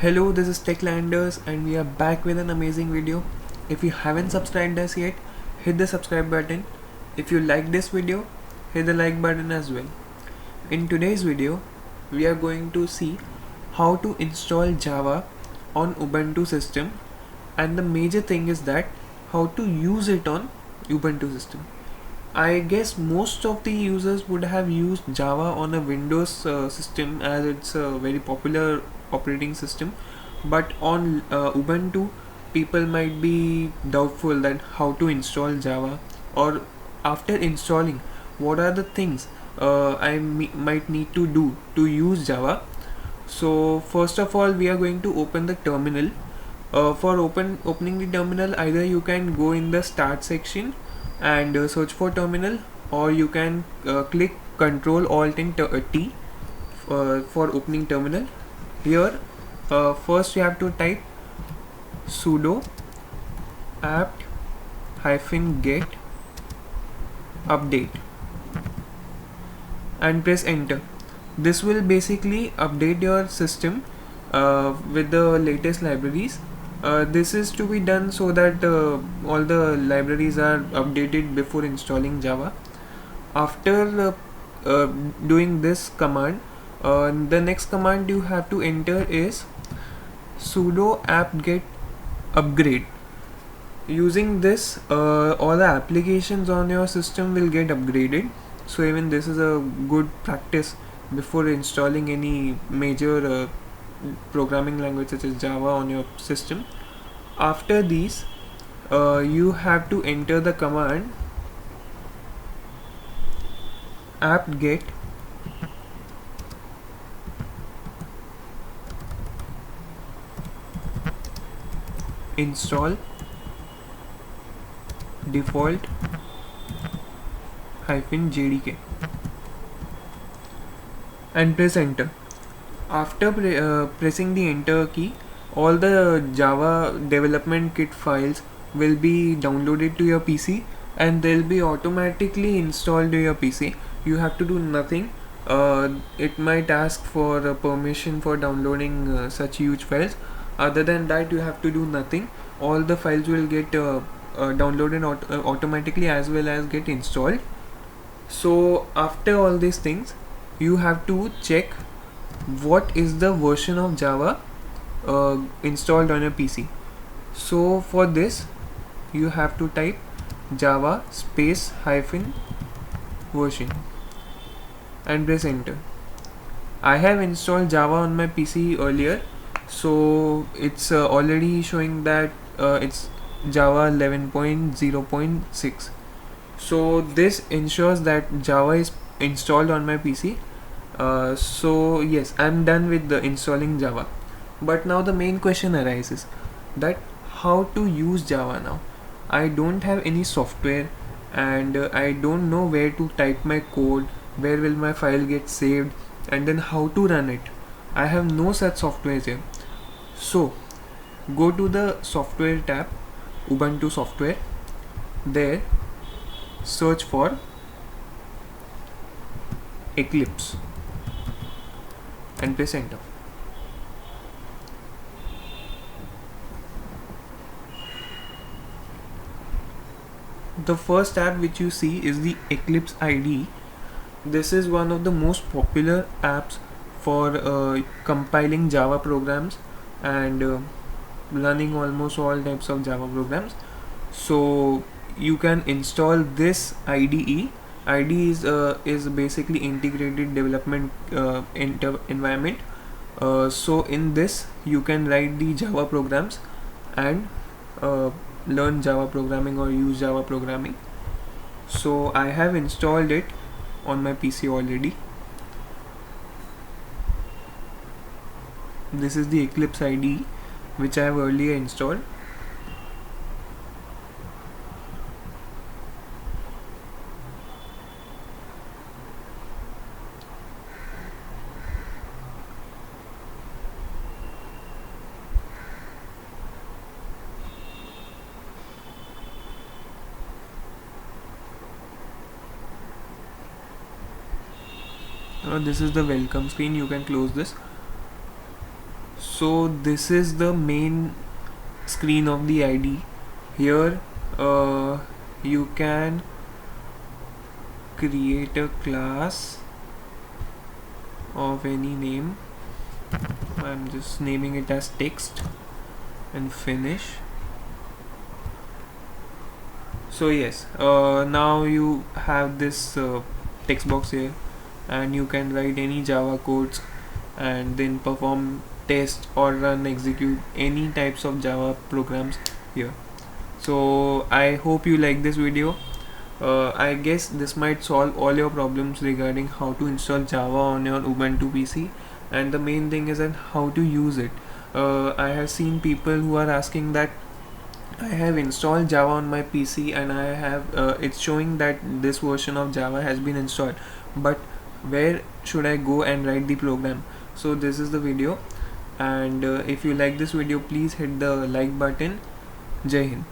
Hello, this is TechLanders and we are back with an amazing video. If you haven't subscribed us yet, hit the subscribe button. If you like this video, hit the like button as well. In today's video, we are going to see how to install Java on Ubuntu system, and the major thing is that how to use it on Ubuntu system. I guess most of the users would have used Java on a Windows system, as it's a very popular operating system, but on Ubuntu people might be doubtful that how to install Java, or after installing what are the things I might need to do to use Java. So first of all, we are going to open the terminal. For opening the terminal, either you can go in the start section and search for terminal, or you can click Ctrl Alt and T for opening terminal. Here first you have to type sudo apt -get update and press enter. This will basically update your system with the latest libraries. This is to be done so that all the libraries are updated before installing Java. After doing this command, the next command you have to enter is sudo apt-get upgrade. Using this, all the applications on your system will get upgraded. So even this is a good practice before installing any major programming language such as Java on your system. After these, you have to enter the command apt-get install default -jdk and press enter. After pressing the enter key, all the Java development kit files will be downloaded to your PC and they'll be automatically installed to your PC. You have to do nothing. It might ask for permission for downloading such huge files. Other than that, you have to do nothing. All the files will get downloaded automatically as well as get installed. So after all these things, you have to check what is the version of Java installed on your PC. So for this, you have to type Java space -version and press enter. I have installed Java on my PC earlier, so it's already showing that it's Java 11.0.6. so this ensures that Java is installed on my PC. So yes, I'm done with the installing Java. But now the main question arises that how to use Java now. I don't have any software and I don't know where to type my code, where will my file get saved, and then how to run it. I have no such software here. So go to the software tab, Ubuntu software. There search for Eclipse and press enter. The first app which you see is the Eclipse IDE. This is one of the most popular apps for compiling Java programs and running almost all types of Java programs. So you can install this IDE. IDE is basically integrated development environment. So in this you can write the Java programs and learn Java programming or use Java programming. So I have installed it on my PC already. This is the Eclipse IDE which I have earlier installed. This is the welcome screen. You can close this. So this is the main screen of the IDE. Here you can create a class of any name. I'm just naming it as text and finish. So yes, now you have this text box here, and you can write any Java codes and then perform test or run execute any types of Java programs here. So I hope you like this video. I guess this might solve all your problems regarding how to install Java on your Ubuntu PC, and the main thing is that how to use it. I have seen people who are asking that I have installed Java on my PC and I have it's showing that this version of Java has been installed, but where should I go and write the program? So this is the video, and if you like this video, please hit the like button. Jai Hind.